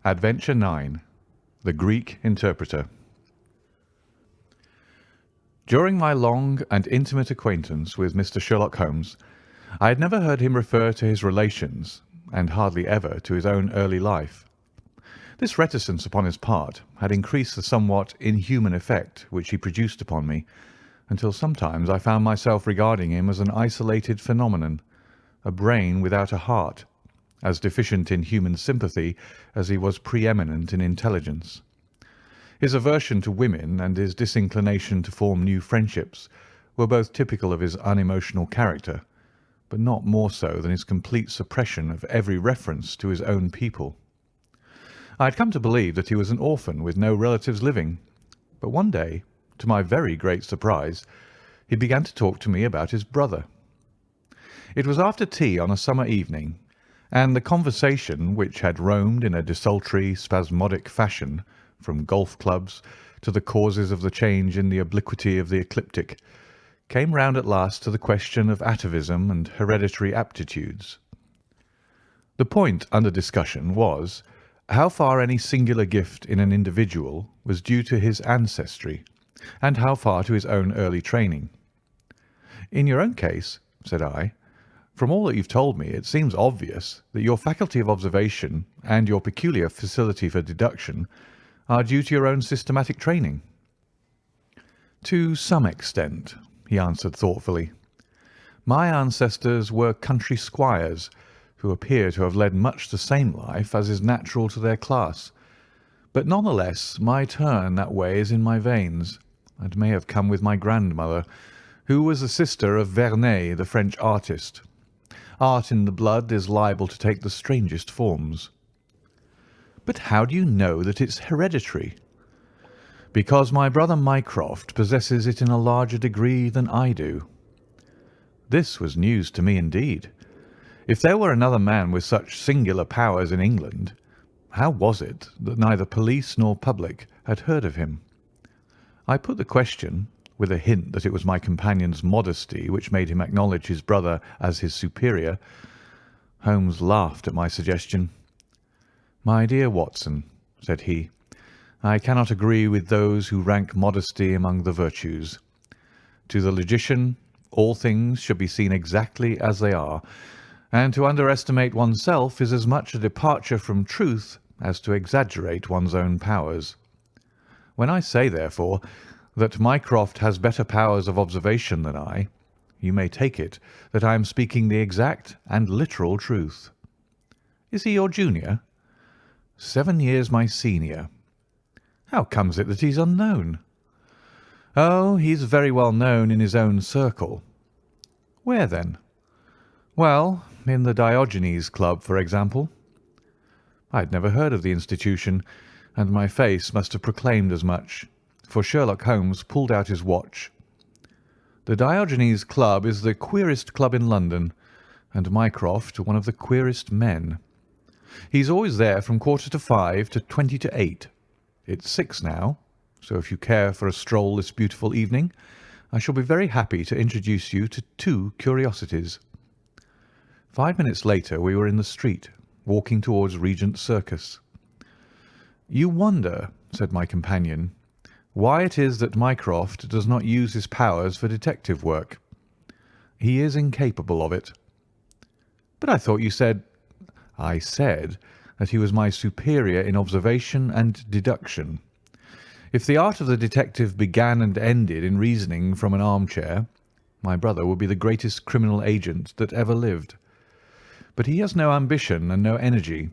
Adventure 9. The Greek Interpreter. During my long and intimate acquaintance with Mr. Sherlock Holmes, I had never heard him refer to his relations, and hardly ever to his own early life. This reticence upon his part had increased the somewhat inhuman effect which he produced upon me, until sometimes I found myself regarding him as an isolated phenomenon, a brain without a heart, as deficient in human sympathy as he was preeminent in intelligence. His aversion to women and his disinclination to form new friendships were both typical of his unemotional character, but not more so than his complete suppression of every reference to his own people. I had come to believe that he was an orphan with no relatives living, but one day, to my very great surprise, he began to talk to me about his brother. It was after tea on a summer evening, and the conversation, which had roamed in a desultory, spasmodic fashion from golf clubs to the causes of the change in the obliquity of the ecliptic, came round at last to the question of atavism and hereditary aptitudes. The point under discussion was how far any singular gift in an individual was due to his ancestry, and how far to his own early training. "In your own case," said I, "from all that you've told me, it seems obvious that your faculty of observation and your peculiar facility for deduction are due to your own systematic training." "To some extent," he answered thoughtfully. "My ancestors were country squires, who appear to have led much the same life as is natural to their class. But none the less my turn that way is in my veins, and may have come with my grandmother, who was the sister of Vernet, the French artist. Art in the blood is liable to take the strangest forms." "But how do you know that it's hereditary?" "Because my brother Mycroft possesses it in a larger degree than I do." This was news to me indeed. If there were another man with such singular powers in England, how was it that neither police nor public had heard of him? I put the question, with a hint that it was my companion's modesty which made him acknowledge his brother as his superior. Holmes laughed at my suggestion. "My dear Watson," said he, "I cannot agree with those who rank modesty among the virtues. To the logician, all things should be seen exactly as they are, and to underestimate oneself is as much a departure from truth as to exaggerate one's own powers. When I say, therefore, that Mycroft has better powers of observation than I, you may take it that I am speaking the exact and literal truth." "Is he your junior?" 7 years my senior." "How comes it that he's unknown?" "Oh, he's very well known in his own circle." "Where, then?" "Well, in the Diogenes Club, for example." I had never heard of the institution, and my face must have proclaimed as much, for Sherlock Holmes pulled out his watch. "The Diogenes Club is the queerest club in London, and Mycroft one of the queerest men. He's always there from 5:15 to 8:20. It's 6 now, so if you care for a stroll this beautiful evening, I shall be very happy to introduce you to 2 curiosities." 5 minutes later we were in the street, walking towards Regent Circus. "You wonder," said my companion, "why it is that Mycroft does not use his powers for detective work. He is incapable of it." "But I thought you said—" "I said that he was my superior in observation and deduction. If the art of the detective began and ended in reasoning from an armchair, my brother would be the greatest criminal agent that ever lived. But he has no ambition and no energy.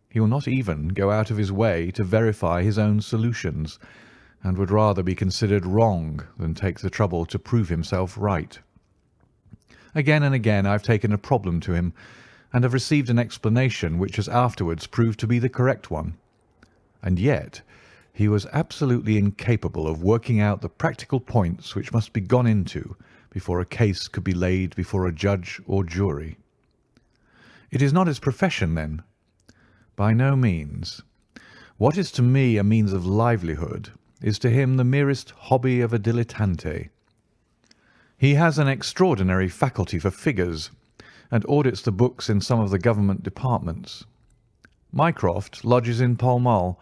He will not even go out of his way to verify his own solutions, and would rather be considered wrong than take the trouble to prove himself right. Again and again I have taken a problem to him, and have received an explanation which has afterwards proved to be the correct one. And yet he was absolutely incapable of working out the practical points which must be gone into before a case could be laid before a judge or jury." "It is not his profession, then?" "By no means. What is to me a means of livelihood is to him the merest hobby of a dilettante. He has an extraordinary faculty for figures, and audits the books in some of the government departments. Mycroft lodges in Pall Mall,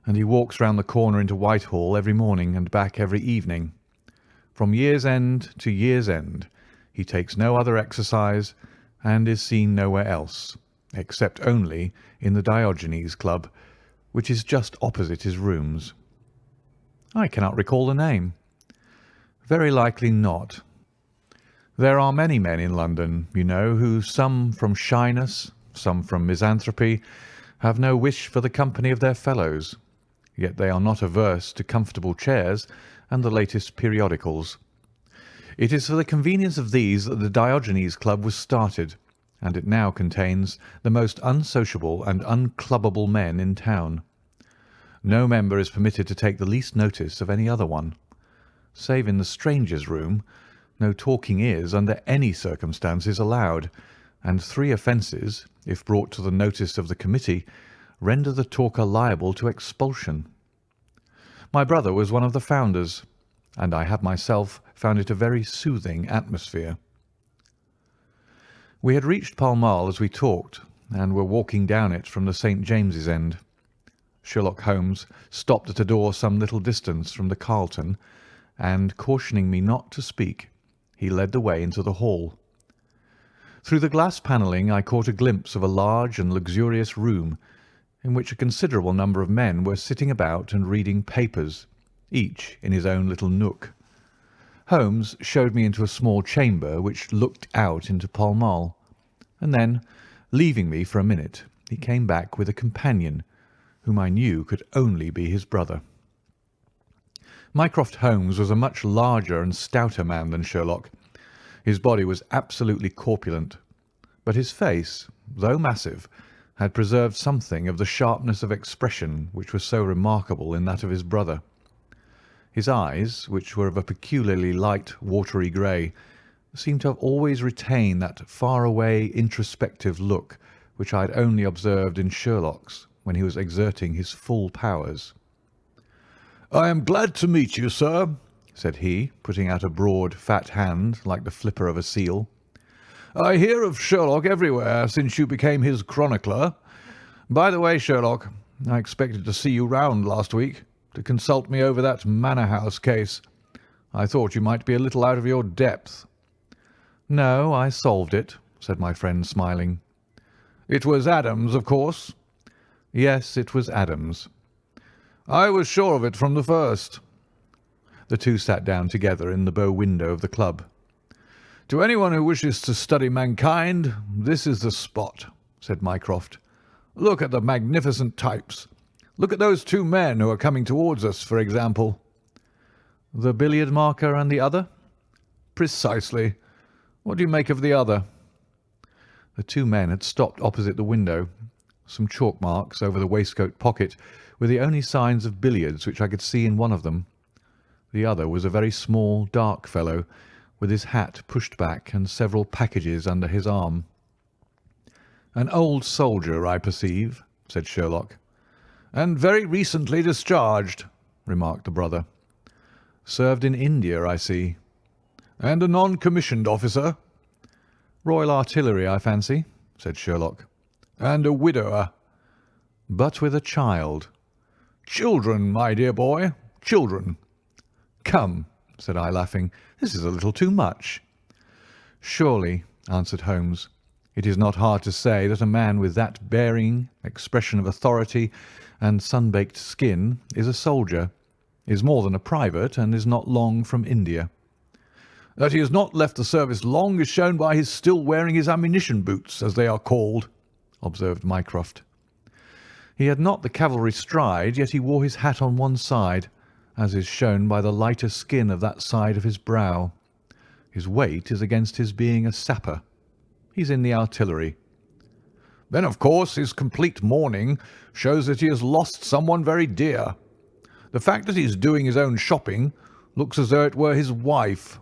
and he walks round the corner into Whitehall every morning and back every evening. From year's end to year's end, he takes no other exercise and is seen nowhere else, except only in the Diogenes Club, which is just opposite his rooms. I cannot recall the name. Very likely not. There are many men in London, you know, who, some from shyness, some from misanthropy, have no wish for the company of their fellows, yet they are not averse to comfortable chairs and the latest periodicals. It is for the convenience of these that the Diogenes Club was started, and it now contains the most unsociable and unclubbable men in town. No member is permitted to take the least notice of any other one. Save in the strangers' room, no talking is, under any circumstances, allowed, and 3 offences, if brought to the notice of the committee, render the talker liable to expulsion. My brother was one of the founders, and I have myself found it a very soothing atmosphere. We had reached Pall Mall as we talked, and were walking down it from the St. James's end. Sherlock Holmes stopped at a door some little distance from the Carlton, and, cautioning me not to speak, he led the way into the hall. Through the glass panelling I caught a glimpse of a large and luxurious room, in which a considerable number of men were sitting about and reading papers, each in his own little nook. Holmes showed me into a small chamber which looked out into Pall Mall, and then, leaving me for a minute, he came back with a companion, whom I knew could only be his brother. Mycroft Holmes was a much larger and stouter man than Sherlock. His body was absolutely corpulent, but his face, though massive, had preserved something of the sharpness of expression which was so remarkable in that of his brother. His eyes, which were of a peculiarly light watery grey, seemed to have always retained that far-away introspective look which I had only observed in Sherlock's when he was exerting his full powers. "I am glad to meet you, sir," said he, putting out a broad, fat hand like the flipper of a seal. "I hear of Sherlock everywhere since you became his chronicler. By the way, Sherlock, I expected to see you round last week to consult me over that Manor House case. I thought you might be a little out of your depth." "No, I solved it," said my friend, smiling. "It was Adams, of course?" "Yes, it was Adams." "I was sure of it from the first." The two sat down together in the bow window of the club. "To anyone who wishes to study mankind, this is the spot," said Mycroft. "Look at the magnificent types. Look at those 2 men who are coming towards us, for example." "The billiard marker and the other?" "Precisely. What do you make of the other?" The 2 men had stopped opposite the window. Some chalk marks over the waistcoat pocket were the only signs of billiards which I could see in one of them. The other was a very small, dark fellow, with his hat pushed back and several packages under his arm. "An old soldier, I perceive," said Sherlock. "And very recently discharged," remarked the brother. "Served in India, I see." "And a non-commissioned officer." "Royal Artillery, I fancy," said Sherlock. "And a widower." "But with a child." "Children, my dear boy, children." "Come," said I, laughing, "this is a little too much." "Surely," answered Holmes, "it is not hard to say that a man with that bearing, expression of authority, and sun-baked skin is a soldier, is more than a private, and is not long from India." "That he has not left the service long is shown by his still wearing his ammunition boots, as they are called," observed Mycroft. "He had not the cavalry stride, yet he wore his hat on one side, as is shown by the lighter skin of that side of his brow. His weight is against his being a sapper. He's in the artillery." "Then, of course, his complete mourning shows that he has lost someone very dear. The fact that he is doing his own shopping looks as though it were his wife.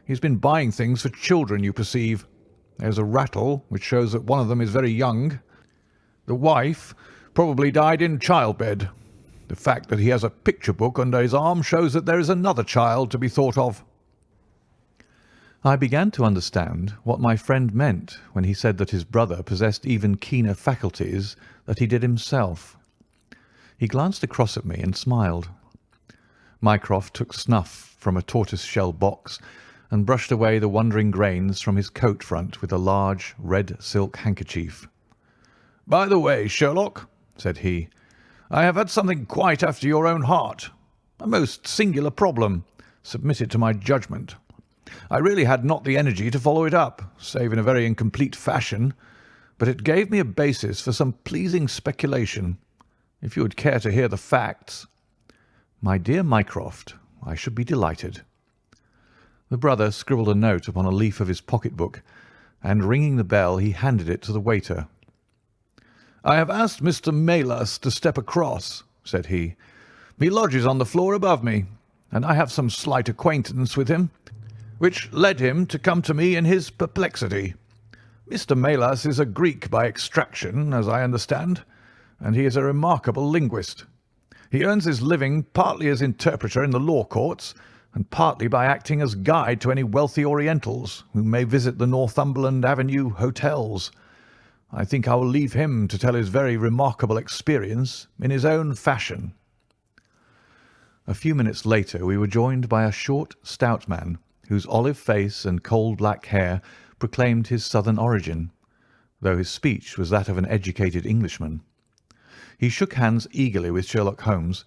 He's been buying things for children, you perceive. There's a rattle, which shows that one of them is very young. The wife probably died in childbed. The fact that he has a picture book under his arm shows that there is another child to be thought of." I began to understand what my friend meant when he said that his brother possessed even keener faculties than he did himself. He glanced across at me and smiled. Mycroft took snuff from a tortoise-shell box and brushed away the wandering grains from his coat front with a large red silk handkerchief. "By the way, Sherlock," said he, "I have had something quite after your own heart. A most singular problem, submitted to my judgment. I really had not the energy to follow it up, save in a very incomplete fashion, but it gave me a basis for some pleasing speculation. If you would care to hear the facts—" "My dear Mycroft, I should be delighted." The brother scribbled a note upon a leaf of his pocket-book, and ringing the bell, he handed it to the waiter. "I have asked Mr. Melas to step across," said he. "He lodges on the floor above me, and I have some slight acquaintance with him, which led him to come to me in his perplexity. Mr. Melas is a Greek by extraction, as I understand, and he is a remarkable linguist. He earns his living partly as interpreter in the law courts, and partly by acting as guide to any wealthy Orientals who may visit the Northumberland Avenue hotels. I think I will leave him to tell his very remarkable experience in his own fashion." A few minutes later we were joined by a short, stout man, whose olive face and coal black hair proclaimed his southern origin, though his speech was that of an educated Englishman. He shook hands eagerly with Sherlock Holmes,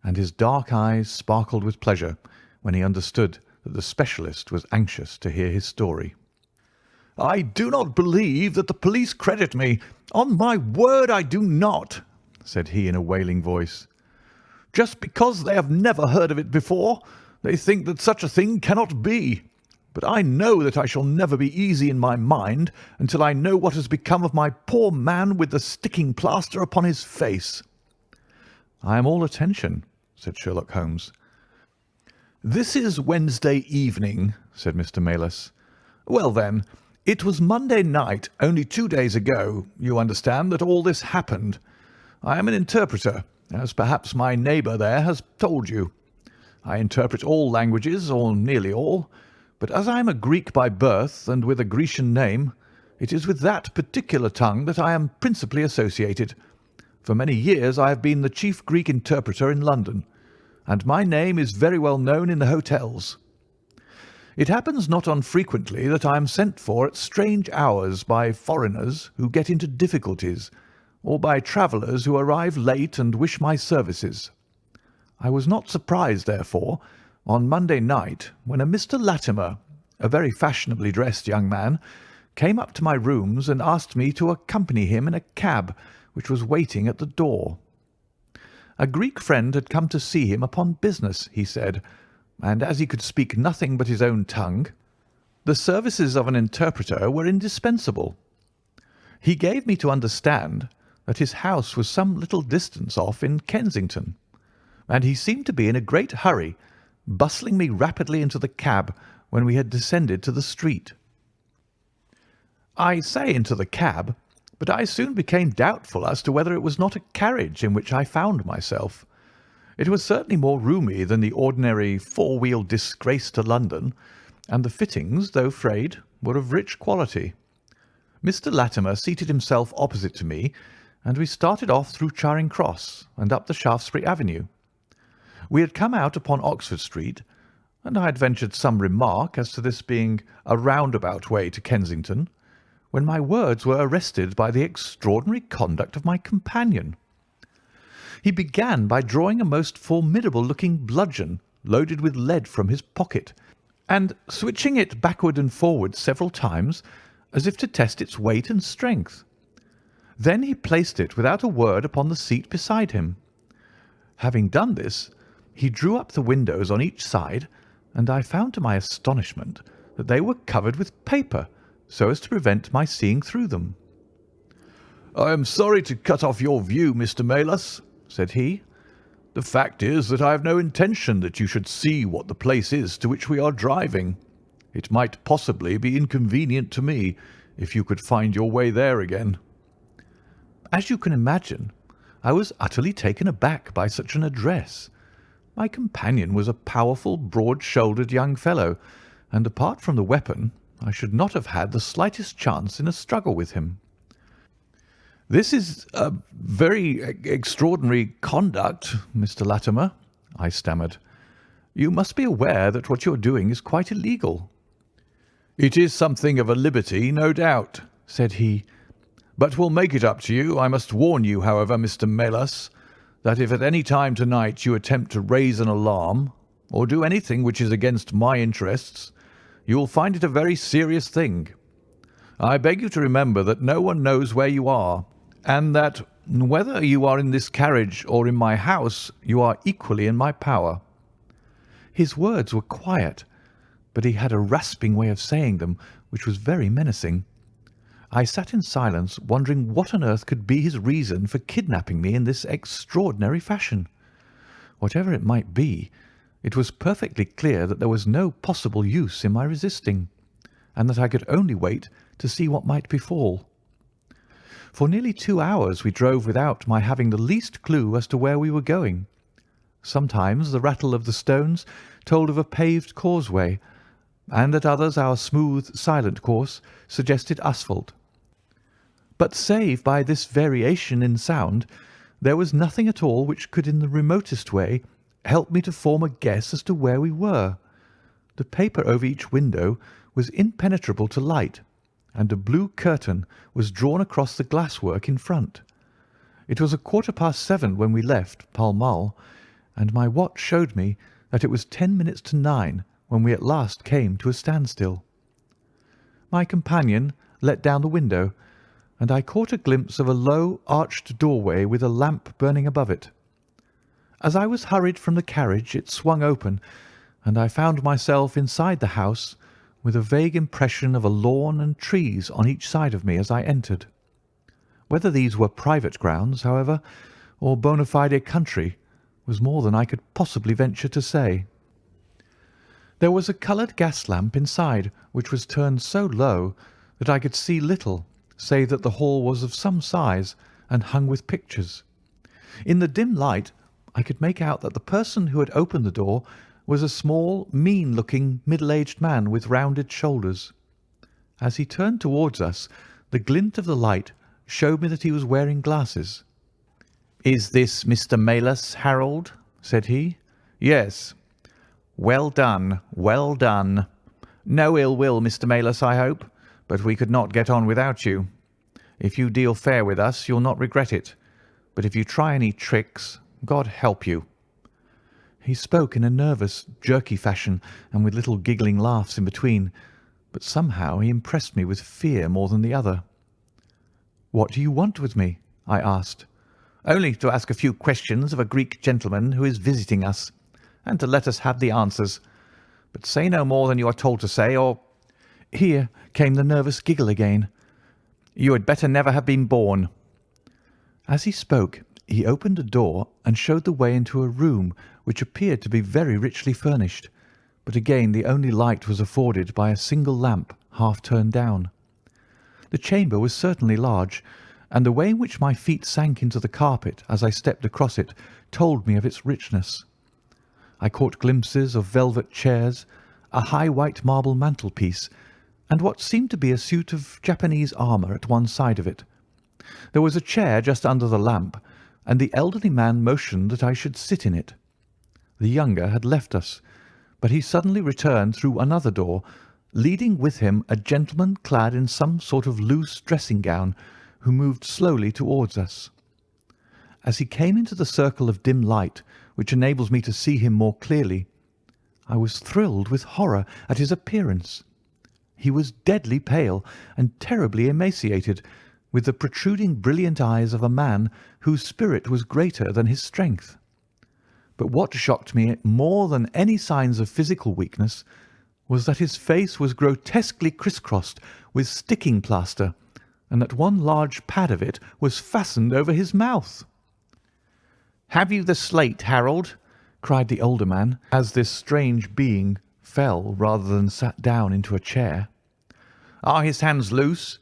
and his dark eyes sparkled with pleasure when he understood that the specialist was anxious to hear his story. "I do not believe that the police credit me. On my word, I do not," said he in a wailing voice. "Just because they have never heard of it before, they think that such a thing cannot be. But I know that I shall never be easy in my mind until I know what has become of my poor man with the sticking plaster upon his face." "I am all attention," said Sherlock Holmes. "This is Wednesday evening," said Mr. Melas. "Well, then, it was Monday night, only 2 days ago, you understand, that all this happened. I am an interpreter, as perhaps my neighbour there has told you. I interpret all languages, or nearly all, but as I am a Greek by birth and with a Grecian name, it is with that particular tongue that I am principally associated. For many years I have been the chief Greek interpreter in London, and my name is very well known in the hotels. It happens not unfrequently that I am sent for at strange hours by foreigners who get into difficulties, or by travellers who arrive late and wish my services. I was not surprised, therefore, on Monday night when a Mr. Latimer, a very fashionably dressed young man, came up to my rooms and asked me to accompany him in a cab which was waiting at the door. A Greek friend had come to see him upon business, he said, and as he could speak nothing but his own tongue, the services of an interpreter were indispensable. He gave me to understand that his house was some little distance off in Kensington, and he seemed to be in a great hurry, bustling me rapidly into the cab when we had descended to the street. I say into the cab, but I soon became doubtful as to whether it was not a carriage in which I found myself. It was certainly more roomy than the ordinary four-wheel disgrace to London, and the fittings, though frayed, were of rich quality. Mr. Latimer seated himself opposite to me, and we started off through Charing Cross and up the Shaftesbury Avenue. We had come out upon Oxford Street, and I had ventured some remark as to this being a roundabout way to Kensington, when my words were arrested by the extraordinary conduct of my companion. He began by drawing a most formidable-looking bludgeon loaded with lead from his pocket, and switching it backward and forward several times as if to test its weight and strength. Then he placed it without a word upon the seat beside him. Having done this, he drew up the windows on each side, and I found to my astonishment that they were covered with paper, so as to prevent my seeing through them. "I am sorry to cut off your view, Mr. Melas," said he. "The fact is that I have no intention that you should see what the place is to which we are driving. It might possibly be inconvenient to me if you could find your way there again." As you can imagine, I was utterly taken aback by such an address. My companion was a powerful, broad-shouldered young fellow, and apart from the weapon, I should not have had the slightest chance in a struggle with him. "This is a very extraordinary conduct, Mr. Latimer," I stammered. "You must be aware that what you are doing is quite illegal." "It is something of a liberty, no doubt," said he, "but we'll make it up to you. I must warn you, however, Mr. Melas, that if at any time tonight you attempt to raise an alarm or do anything which is against my interests, you will find it a very serious thing. I beg you to remember that no one knows where you are, and that whether you are in this carriage or in my house, you are equally in my power." His words were quiet, but he had a rasping way of saying them which was very menacing. I sat in silence, wondering what on earth could be his reason for kidnapping me in this extraordinary fashion. Whatever it might be, it was perfectly clear that there was no possible use in my resisting, and that I could only wait to see what might befall. For nearly 2 hours we drove without my having the least clue as to where we were going. Sometimes the rattle of the stones told of a paved causeway, and at others our smooth, silent course suggested asphalt. But save by this variation in sound, there was nothing at all which could in the remotest way help me to form a guess as to where we were. The paper over each window was impenetrable to light, and a blue curtain was drawn across the glasswork in front. It was 7:15 when we left Pall Mall, and my watch showed me that it was 10 minutes to 9 when we at last came to a standstill. My companion let down the window, and I caught a glimpse of a low, arched doorway with a lamp burning above it. As I was hurried from the carriage, it swung open, and I found myself inside the house with a vague impression of a lawn and trees on each side of me as I entered. Whether these were private grounds, however, or bona fide country, was more than I could possibly venture to say. There was a coloured gas lamp inside, which was turned so low that I could see little, save that the hall was of some size and hung with pictures. In the dim light I could make out that the person who had opened the door was a small, mean-looking, middle-aged man with rounded shoulders. As he turned towards us, the glint of the light showed me that he was wearing glasses. "Is this Mr. Melas, Harold?" said he. "Yes." "Well done, well done. No ill will, Mr. Melas, I hope, but we could not get on without you. If you deal fair with us, you'll not regret it, but if you try any tricks, God help you." He spoke in a nervous, jerky fashion, and with little giggling laughs in between, but somehow he impressed me with fear more than the other. "What do you want with me?" I asked. "Only to ask a few questions of a Greek gentleman who is visiting us, and to let us have the answers. But say no more than you are told to say, or—" Here came the nervous giggle again. "You had better never have been born." As he spoke, he opened a door and showed the way into a room which appeared to be very richly furnished, but again the only light was afforded by a single lamp half turned down. The chamber was certainly large, and the way in which my feet sank into the carpet as I stepped across it told me of its richness. I caught glimpses of velvet chairs, a high white marble mantelpiece, and what seemed to be a suit of Japanese armour at one side of it. There was a chair just under the lamp, and the elderly man motioned that I should sit in it. The younger had left us, but he suddenly returned through another door, leading with him a gentleman clad in some sort of loose dressing-gown, who moved slowly towards us. As he came into the circle of dim light which enables me to see him more clearly, I was thrilled with horror at his appearance. He was deadly pale and terribly emaciated, with the protruding brilliant eyes of a man whose spirit was greater than his strength. But what shocked me more than any signs of physical weakness was that his face was grotesquely criss-crossed with sticking plaster, and that one large pad of it was fastened over his mouth. "Have you the slate, Harold?" cried the older man, as this strange being fell rather than sat down into a chair. "Are his hands loose?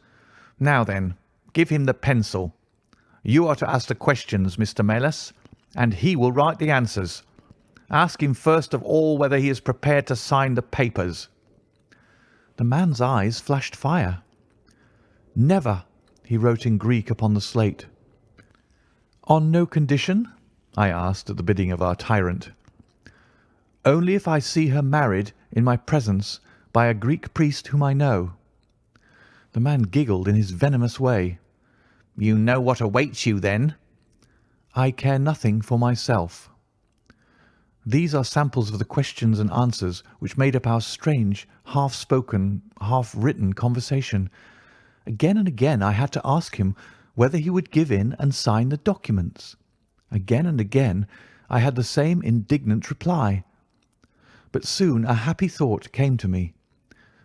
Now then, give him the pencil. You are to ask the questions, Mr. Melas, and he will write the answers. Ask him first of all whether he is prepared to sign the papers." The man's eyes flashed fire. "Never," he wrote in Greek upon the slate. "On no condition?" I asked at the bidding of our tyrant. "Only if I see her married in my presence by a Greek priest whom I know." The man giggled in his venomous way. "You know what awaits you, then?" "I care nothing for myself." These are samples of the questions and answers which made up our strange, half-spoken, half-written conversation. Again and again I had to ask him whether he would give in and sign the documents. Again and again I had the same indignant reply. But soon a happy thought came to me.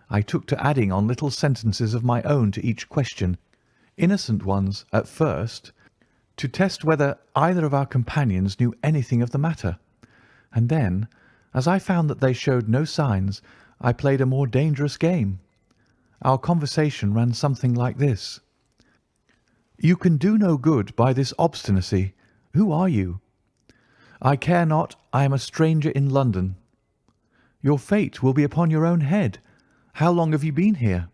I took to adding on little sentences of my own to each question, innocent ones at first, to test whether either of our companions knew anything of the matter. And then, as I found that they showed no signs, I played a more dangerous game. Our conversation ran something like this. "You can do no good by this obstinacy. Who are you?" "I care not. I am a stranger in London." "Your fate will be upon your own head. How long have you been here?"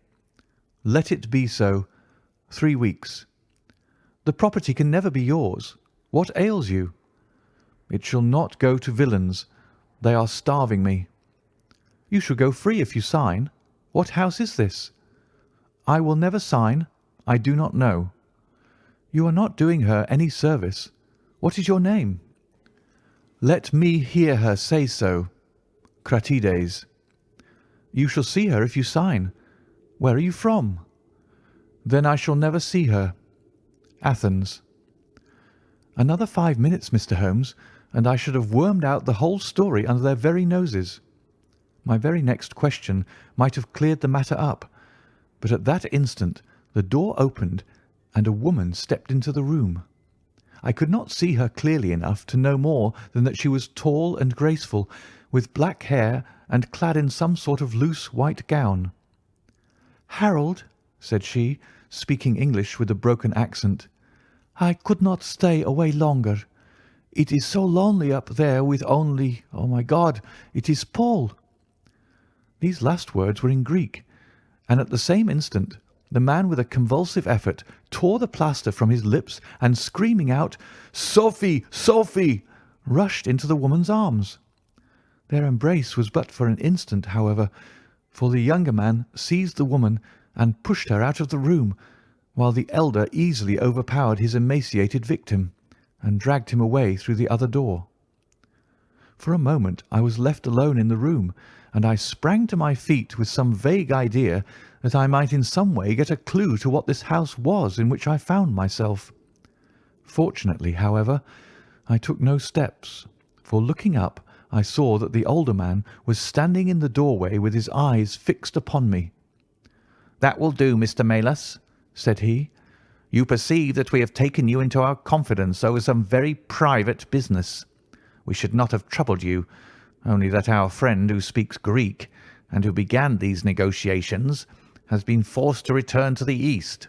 "Let it be so. 3 weeks." "The property can never be yours. What ails you?" "It shall not go to villains. They are starving me." "You shall go free if you sign. What house is this?" "I will never sign. I do not know." "You are not doing her any service. What is your name?" "Let me hear her say so." "Cratides." "You shall see her if you sign. Where are you from?" "Then I shall never see her." "Athens." Another 5 minutes, Mr. Holmes, and I should have wormed out the whole story under their very noses. My very next question might have cleared the matter up, but at that instant the door opened and a woman stepped into the room. I could not see her clearly enough to know more than that she was tall and graceful, with black hair and clad in some sort of loose white gown. "Harold," said she, speaking English with a broken accent, "I could not stay away longer. It is so lonely up there with only, oh my God, it is Paul." These last words were in Greek, and at the same instant the man with a convulsive effort tore the plaster from his lips and screaming out, "Sophie, Sophie!" rushed into the woman's arms. Their embrace was but for an instant, however, for the younger man seized the woman and pushed her out of the room, while the elder easily overpowered his emaciated victim and dragged him away through the other door. For a moment I was left alone in the room, and I sprang to my feet with some vague idea that I might in some way get a clue to what this house was in which I found myself. Fortunately, however, I took no steps, for looking up I saw that the older man was standing in the doorway with his eyes fixed upon me. "That will do, Mr. Melas," said he. "You perceive that we have taken you into our confidence over some very private business. We should not have troubled you, only that our friend who speaks Greek, and who began these negotiations, has been forced to return to the East.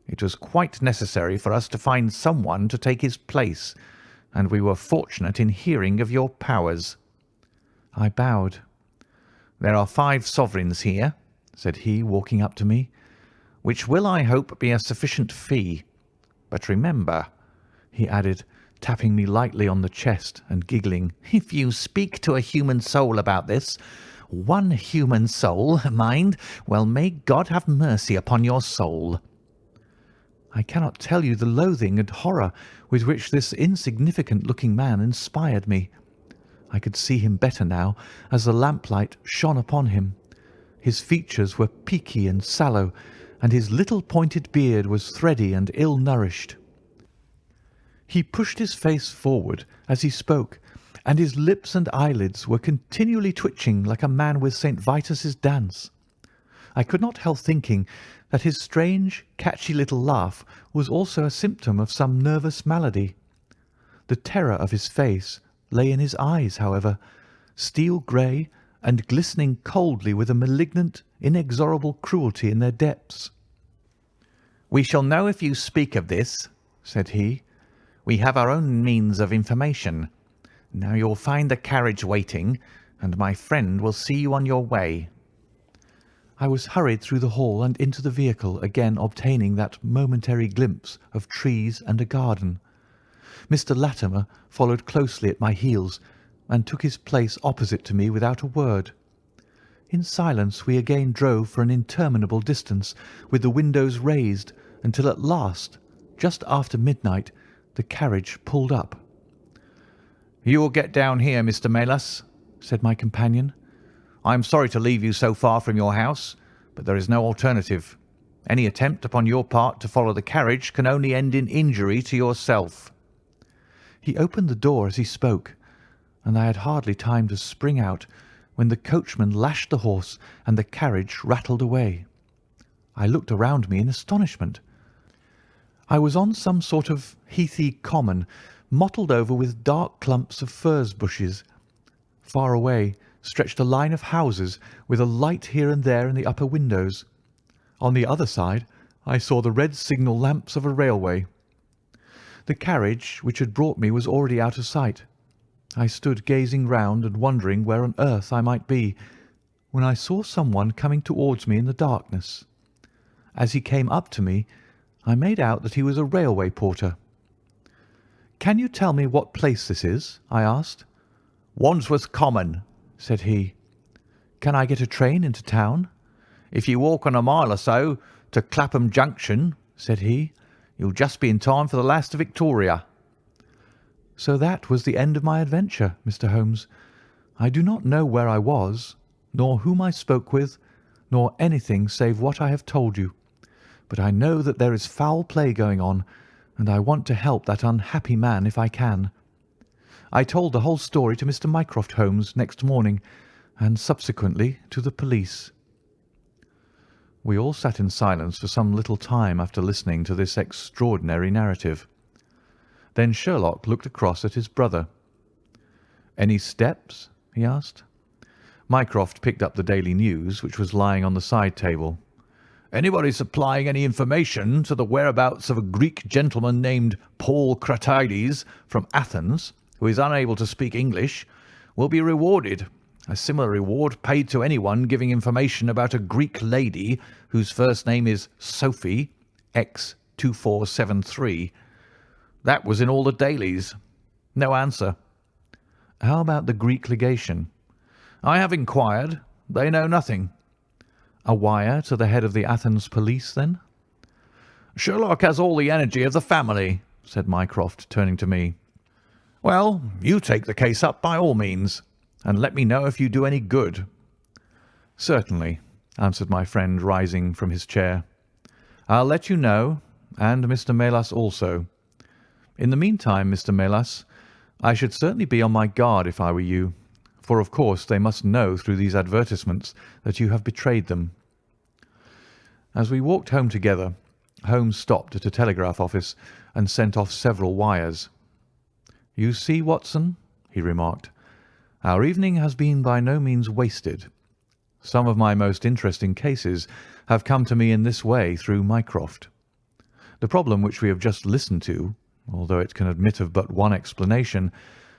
It was quite necessary for us to find someone to take his place, and we were fortunate in hearing of your powers." I bowed. "There are 5 sovereigns here," said he, walking up to me, "which will, I hope, be a sufficient fee. But remember," he added, tapping me lightly on the chest and giggling, "if you speak to a human soul about this, one human soul, mind, well, may God have mercy upon your soul." I cannot tell you the loathing and horror with which this insignificant-looking man inspired me. I could see him better now as the lamplight shone upon him. His features were peaky and sallow, and his little pointed beard was thready and ill-nourished. He pushed his face forward as he spoke, and his lips and eyelids were continually twitching like a man with St. Vitus's dance. I could not help thinking that his strange, catchy little laugh was also a symptom of some nervous malady. The terror of his face lay in his eyes, however, steel grey and glistening coldly with a malignant, inexorable cruelty in their depths. "We shall know if you speak of this," said he. "We have our own means of information. Now you'll find the carriage waiting, and my friend will see you on your way." I was hurried through the hall and into the vehicle, again obtaining that momentary glimpse of trees and a garden. Mr. Latimer followed closely at my heels and took his place opposite to me without a word. In silence we again drove for an interminable distance, with the windows raised, until at last, just after midnight, the carriage pulled up. "You will get down here, Mr. Melas," said my companion. "I am sorry to leave you so far from your house, but there is no alternative. Any attempt upon your part to follow the carriage can only end in injury to yourself." He opened the door as he spoke, and I had hardly time to spring out when the coachman lashed the horse and the carriage rattled away. I looked around me in astonishment. I was on some sort of heathy common, mottled over with dark clumps of furze bushes. Far away stretched a line of houses with a light here and there in the upper windows. On the other side I saw the red signal lamps of a railway. The carriage which had brought me was already out of sight. I stood gazing round and wondering where on earth I might be, when I saw someone coming towards me in the darkness. As he came up to me, I made out that he was a railway porter. "Can you tell me what place this is?" I asked. "Wandsworth Common," said he. "Can I get a train into town?" "If you walk on a mile or so to Clapham Junction," said he, "you'll just be in time for the last Victoria." So that was the end of my adventure, Mr. Holmes. I do not know where I was, nor whom I spoke with, nor anything save what I have told you. But I know that there is foul play going on, and I want to help that unhappy man if I can. I told the whole story to Mr. Mycroft Holmes next morning, and subsequently to the police. We all sat in silence for some little time after listening to this extraordinary narrative. Then Sherlock looked across at his brother. "Any steps?" he asked. Mycroft picked up the Daily News, which was lying on the side table. "Anybody supplying any information to the whereabouts of a Greek gentleman named Paul Kratides from Athens, who is unable to speak English, will be rewarded. A similar reward paid to anyone giving information about a Greek lady whose first name is Sophie, X2473. That was in all the dailies. No answer." "How about the Greek legation?" "I have inquired. They know nothing." "A wire to the head of the Athens police, then?" "Sherlock has all the energy of the family," said Mycroft, turning to me. "Well, you take the case up by all means, and let me know if you do any good." "Certainly," answered my friend, rising from his chair. "I'll let you know, and Mr. Melas also. In the meantime, Mr. Melas, I should certainly be on my guard if I were you, for of course they must know through these advertisements that you have betrayed them." As we walked home together, Holmes stopped at a telegraph office and sent off several wires. "You see, Watson," he remarked, "our evening has been by no means wasted. Some of my most interesting cases have come to me in this way through Mycroft. The problem which we have just listened to, although it can admit of but one explanation,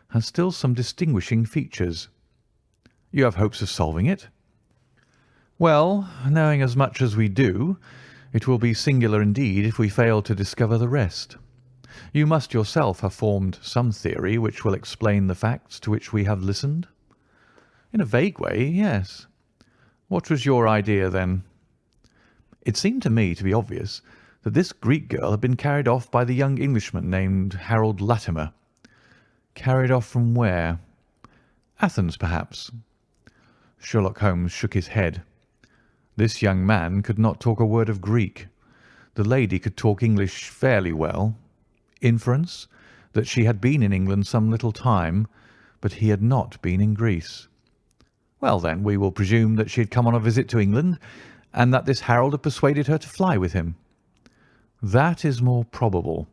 has still some distinguishing features. You have hopes of solving it? Well, knowing as much as we do, it will be singular indeed if we fail to discover the rest. You must yourself have formed some theory which will explain the facts to which we have listened?" "In a vague way, yes." "What was your idea, then?" "It seemed to me to be obvious that this Greek girl had been carried off by the young Englishman named Harold Latimer." "Carried off from where?" "Athens, perhaps." Sherlock Holmes shook his head. This young man could not talk a word of Greek. The lady could talk English fairly well. Inference, that she had been in England some little time, but he had not been in Greece. Well, then, we will presume that she had come on a visit to England, and that this Harold had persuaded her to fly with him. That is more probable.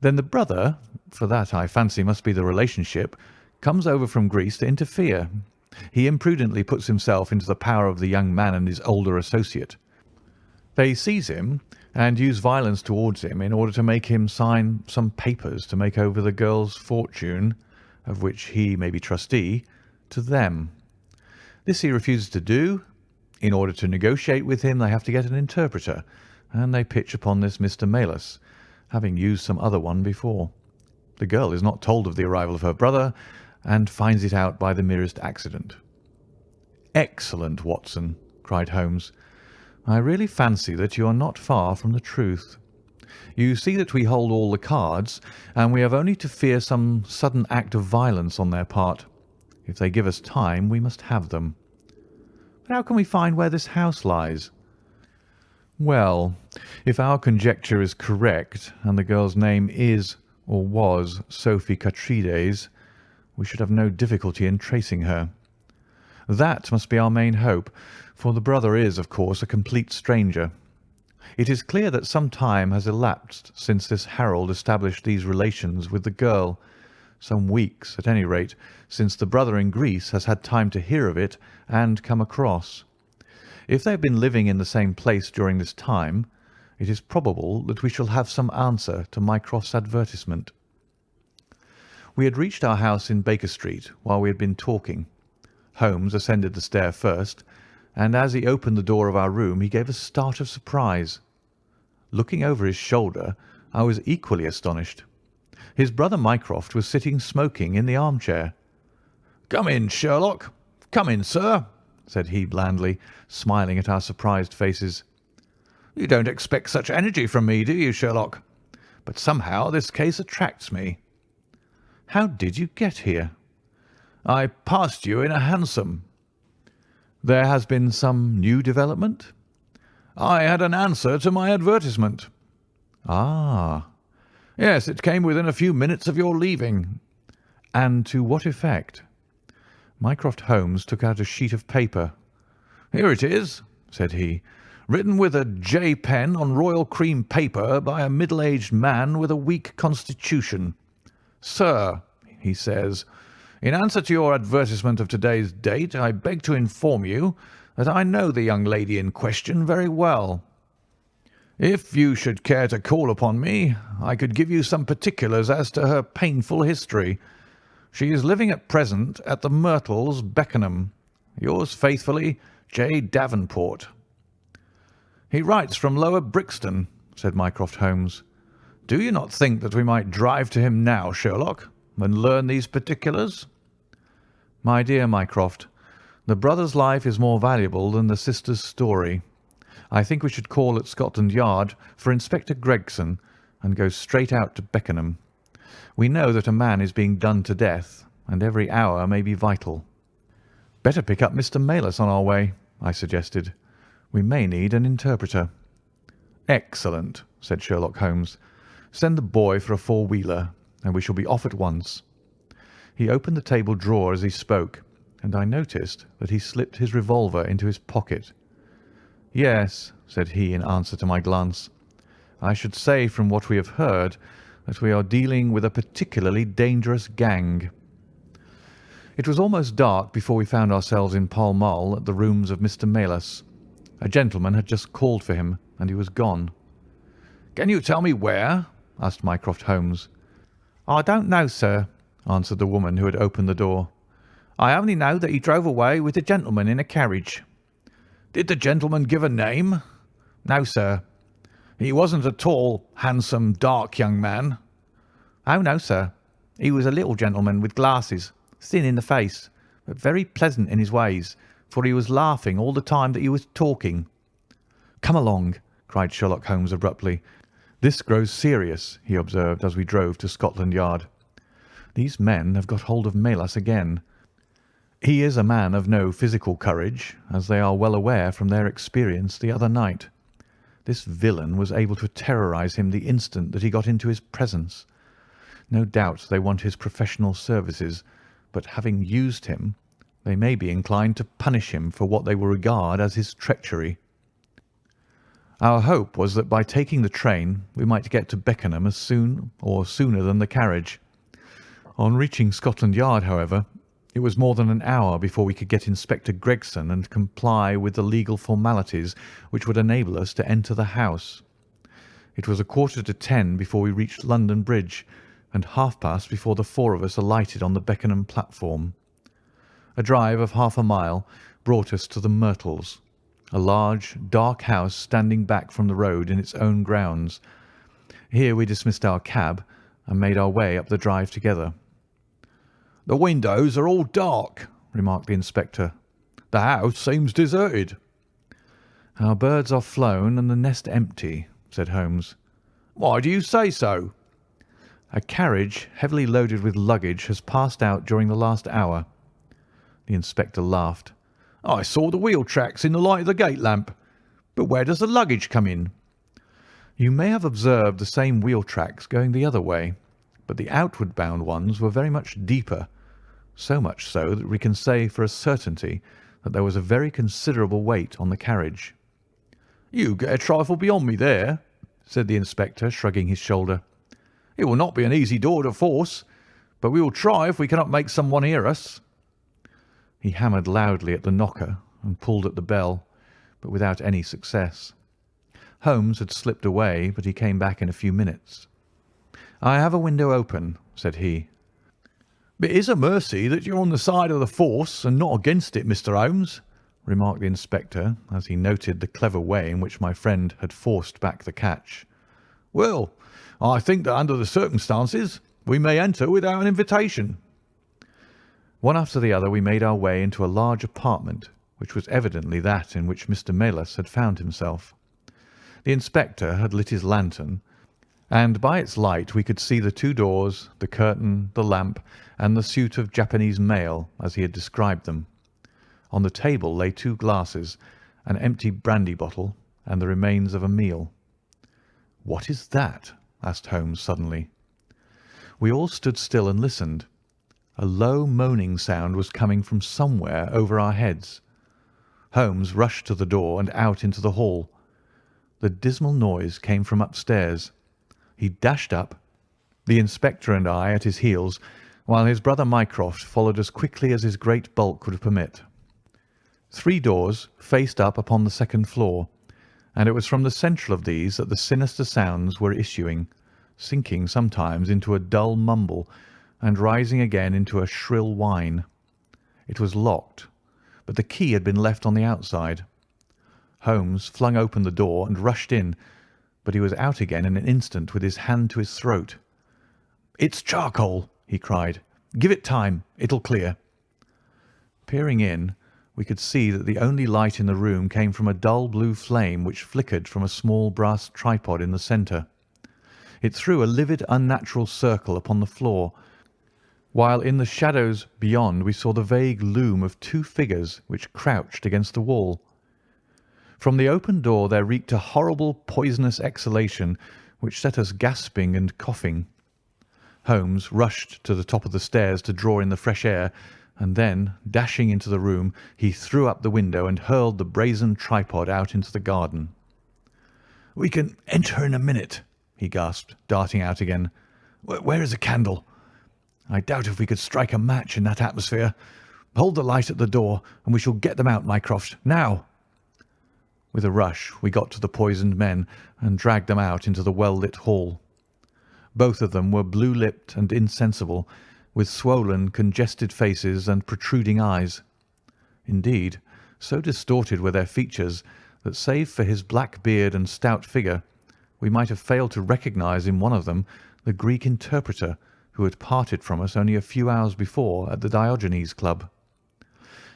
Then the brother, for that I fancy must be the relationship, comes over from Greece to interfere. He imprudently puts himself into the power of the young man and his older associate. They seize him and use violence towards him in order to make him sign some papers to make over the girl's fortune, of which he may be trustee, to them. This he refuses to do. In order to negotiate with him, they have to get an interpreter, and they pitch upon this Mr. Maylis, having used some other one before. The girl is not told of the arrival of her brother, and finds it out by the merest accident." "Excellent, Watson," cried Holmes. "I really fancy that you are not far from the truth. You see that we hold all the cards, and we have only to fear some sudden act of violence on their part. If they give us time, we must have them. But how can we find where this house lies?" "Well, if our conjecture is correct, and the girl's name is or was Sophie Catrides, we should have no difficulty in tracing her. That must be our main hope, for the brother is, of course, a complete stranger. It is clear that some time has elapsed since this Harold established these relations with the girl, some weeks, at any rate, since the brother in Greece has had time to hear of it and come across. If they have been living in the same place during this time, it is probable that we shall have some answer to Mycroft's advertisement." We had reached our house in Baker Street while we had been talking. Holmes ascended the stair first, and as he opened the door of our room he gave a start of surprise. Looking over his shoulder, I was equally astonished. His brother Mycroft was sitting smoking in the armchair. "Come in, Sherlock. Come in, sir," said he blandly, smiling at our surprised faces. "You don't expect such energy from me, do you, Sherlock? But somehow this case attracts me." "How did you get here?" "I passed you in a hansom." "There has been some new development?" "I had an answer to my advertisement." "Ah." "Yes, it came within a few minutes of your leaving." "And to what effect?" Mycroft Holmes took out a sheet of paper. "Here it is," said he, "written with a J pen on royal cream paper by a middle-aged man with a weak constitution. 'Sir,' he says, 'in answer to your advertisement of today's date, I beg to inform you that I know the young lady in question very well. If you should care to call upon me, I could give you some particulars as to her painful history. She is living at present at the Myrtles, Beckenham. Yours faithfully, J. Davenport.'" "He writes from Lower Brixton," said Mycroft Holmes. "Do you not think that we might drive to him now, Sherlock, and learn these particulars?" "My dear Mycroft, the brother's life is more valuable than the sister's story. I think we should call at Scotland Yard for Inspector Gregson and go straight out to Beckenham. We know that a man is being done to death, and every hour may be vital." "Better pick up Mr. Maylis on our way," I suggested. "We may need an interpreter." "Excellent," said Sherlock Holmes. "Send the boy for a four-wheeler, and we shall be off at once." He opened the table drawer as he spoke, and I noticed that he slipped his revolver into his pocket. "Yes," said he in answer to my glance, "I should say from what we have heard that we are dealing with a particularly dangerous gang." It was almost dark before we found ourselves in Pall Mall at the rooms of Mr. Maylis. A gentleman had just called for him, and he was gone. "Can you tell me where?" asked Mycroft Holmes. "I don't know, sir," answered the woman who had opened the door. "I only know that he drove away with a gentleman in a carriage." "Did the gentleman give a name?" "No, sir." "He wasn't a tall, handsome, dark young man?" "Oh, no, sir. He was a little gentleman with glasses, thin in the face, but very pleasant in his ways, for he was laughing all the time that he was talking." "Come along," cried Sherlock Holmes abruptly. "This grows serious," he observed as we drove to Scotland Yard. "These men have got hold of Maylis again. He is a man of no physical courage, as they are well aware from their experience the other night. This villain was able to terrorise him the instant that he got into his presence. No doubt they want his professional services, but having used him, they may be inclined to punish him for what they will regard as his treachery. Our hope was that by taking the train we might get to Beckenham as soon or sooner than the carriage. On reaching Scotland Yard, however, it was more than an hour before we could get Inspector Gregson and comply with the legal formalities which would enable us to enter the house. It was 9:45 before we reached London Bridge, and past before the four of us alighted on the Beckenham platform. A drive of half a mile brought us to the Myrtles. a large, dark house standing back from the road in its own grounds. Here we dismissed our cab and made our way up the drive together. "The windows are all dark," remarked the inspector. "The house seems deserted." "Our birds are flown and the nest empty," said Holmes. "Why do you say so?" "A carriage heavily loaded with luggage has passed out during the last hour." The inspector laughed. "I saw the wheel tracks in the light of the gate lamp. But where does the luggage come in?" "You may have observed the same wheel tracks going the other way, but the outward bound ones were very much deeper, so much so that we can say for a certainty that there was a very considerable weight on the carriage." "You get a trifle beyond me there," said the inspector, shrugging his shoulder. "It will not be an easy door to force, but we will try if we cannot make someone hear us." He hammered loudly at the knocker and pulled at the bell, but without any success. Holmes had slipped away, but he came back in a few minutes. "I have a window open," said he. "It is a mercy that you're on the side of the force and not against it, Mr. Holmes," remarked the inspector, as he noted the clever way in which my friend had forced back the catch. "Well, I think that under the circumstances we may enter without an invitation." One after the other we made our way into a large apartment, which was evidently that in which Mr. Melas had found himself. The inspector had lit his lantern, and by its light we could see the two doors, the curtain, the lamp, and the suit of Japanese mail as he had described them. On the table lay two glasses, an empty brandy bottle, and the remains of a meal. "What is that?" asked Holmes suddenly. We all stood still and listened. A low moaning sound was coming from somewhere over our heads. Holmes rushed to the door and out into the hall. The dismal noise came from upstairs. He dashed up, the inspector and I at his heels, while his brother Mycroft followed as quickly as his great bulk would permit. 3 doors faced up upon the second floor, and it was from the central of these that the sinister sounds were issuing, sinking sometimes into a dull mumble and rising again into a shrill whine. It was locked, but the key had been left on the outside. Holmes flung open the door and rushed in, but he was out again in an instant with his hand to his throat. "It's charcoal," he cried. "Give it time. It'll clear." Peering in, we could see that the only light in the room came from a dull blue flame which flickered from a small brass tripod in the centre. It threw a livid, unnatural circle upon the floor, while in the shadows beyond we saw the vague loom of 2 figures which crouched against the wall. From the open door there reeked a horrible poisonous exhalation which set us gasping and coughing. Holmes rushed to the top of the stairs to draw in the fresh air, and then, dashing into the room, he threw up the window and hurled the brazen tripod out into the garden. "We can enter in a minute," he gasped, darting out again. "Where is a candle? I doubt if we could strike a match in that atmosphere. Hold the light at the door, and we shall get them out, Mycroft. Now!" With a rush we got to the poisoned men and dragged them out into the well-lit hall. Both of them were blue-lipped and insensible, with swollen, congested faces and protruding eyes. Indeed, so distorted were their features that, save for his black beard and stout figure, we might have failed to recognize in one of them the Greek interpreter who had parted from us only a few hours before at the Diogenes Club.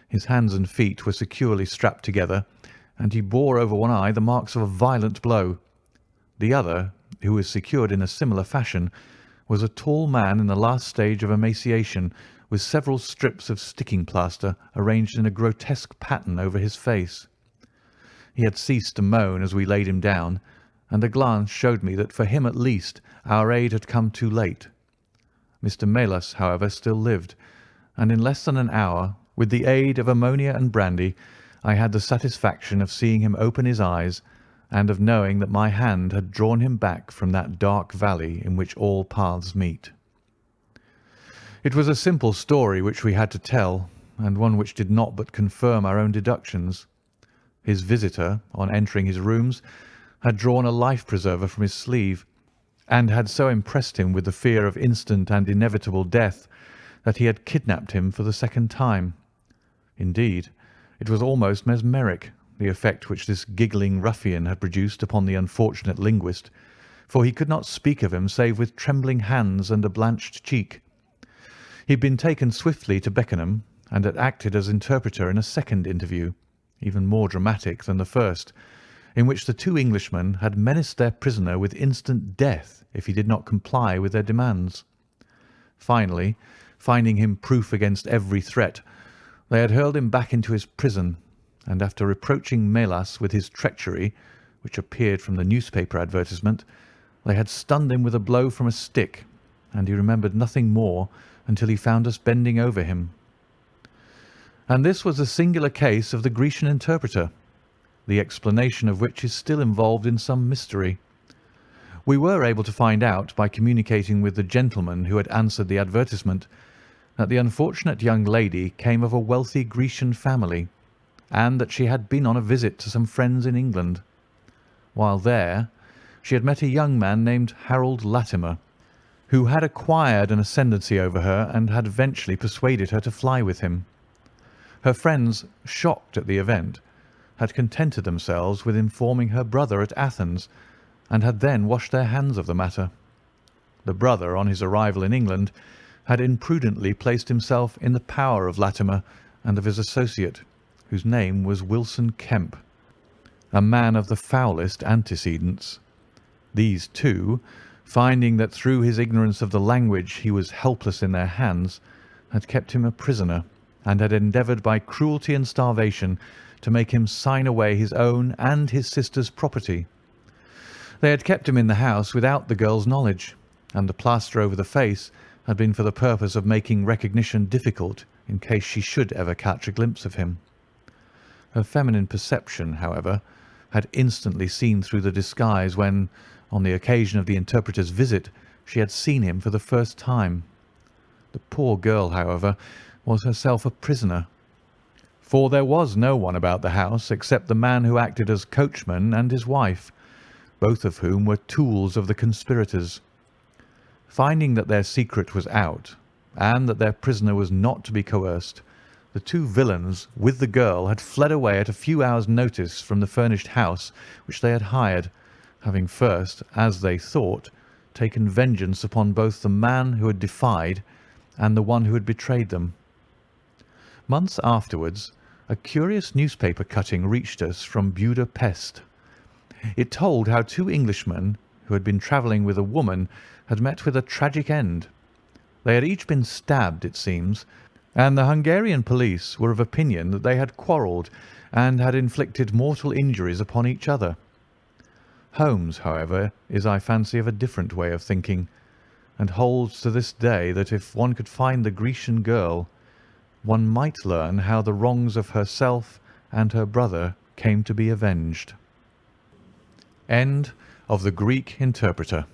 His hands and feet were securely strapped together, and he bore over one eye the marks of a violent blow. The other, who was secured in a similar fashion, was a tall man in the last stage of emaciation, with several strips of sticking plaster arranged in a grotesque pattern over his face. He had ceased to moan as we laid him down, and a glance showed me that for him at least our aid had come too late. Mr. Melas, however, still lived, and in less than an hour, with the aid of ammonia and brandy, I had the satisfaction of seeing him open his eyes and of knowing that my hand had drawn him back from that dark valley in which all paths meet. It was a simple story which we had to tell, and one which did not but confirm our own deductions. His visitor, on entering his rooms, had drawn a life-preserver from his sleeve, and had so impressed him with the fear of instant and inevitable death that he had kidnapped him for the second time. Indeed, it was almost mesmeric, the effect which this giggling ruffian had produced upon the unfortunate linguist, for he could not speak of him save with trembling hands and a blanched cheek. He had been taken swiftly to Beckenham, and had acted as interpreter in a second interview, even more dramatic than the first, in which the two Englishmen had menaced their prisoner with instant death if he did not comply with their demands. Finally, finding him proof against every threat, they had hurled him back into his prison, and after reproaching Melas with his treachery, which appeared from the newspaper advertisement, they had stunned him with a blow from a stick, and he remembered nothing more until he found us bending over him. And this was a singular case of the Grecian interpreter, the explanation of which is still involved in some mystery. We were able to find out, by communicating with the gentleman who had answered the advertisement, that the unfortunate young lady came of a wealthy Grecian family, and that she had been on a visit to some friends in England. While there, she had met a young man named Harold Latimer, who had acquired an ascendancy over her and had eventually persuaded her to fly with him. Her friends, shocked at the event, had contented themselves with informing her brother at Athens, and had then washed their hands of the matter. The brother, on his arrival in England, had imprudently placed himself in the power of Latimer and of his associate, whose name was Wilson Kemp, a man of the foulest antecedents. These two, finding that through his ignorance of the language he was helpless in their hands, had kept him a prisoner, and had endeavoured by cruelty and starvation to make him sign away his own and his sister's property. They had kept him in the house without the girl's knowledge, and the plaster over the face had been for the purpose of making recognition difficult in case she should ever catch a glimpse of him. Her feminine perception, however, had instantly seen through the disguise when, on the occasion of the interpreter's visit, she had seen him for the first time. The poor girl, however, was herself a prisoner, for there was no one about the house except the man who acted as coachman and his wife, both of whom were tools of the conspirators. Finding that their secret was out, and that their prisoner was not to be coerced, the two villains, with the girl, had fled away at a few hours' notice from the furnished house which they had hired, having first, as they thought, taken vengeance upon both the man who had defied and the one who had betrayed them. Months afterwards, a curious newspaper cutting reached us from Budapest. It told how two Englishmen, who had been travelling with a woman, had met with a tragic end. They had each been stabbed, it seems, and the Hungarian police were of opinion that they had quarrelled and had inflicted mortal injuries upon each other. Holmes, however, is, I fancy, of a different way of thinking, and holds to this day that if one could find the Grecian girl, one might learn how the wrongs of herself and her brother came to be avenged. End of The Greek Interpreter.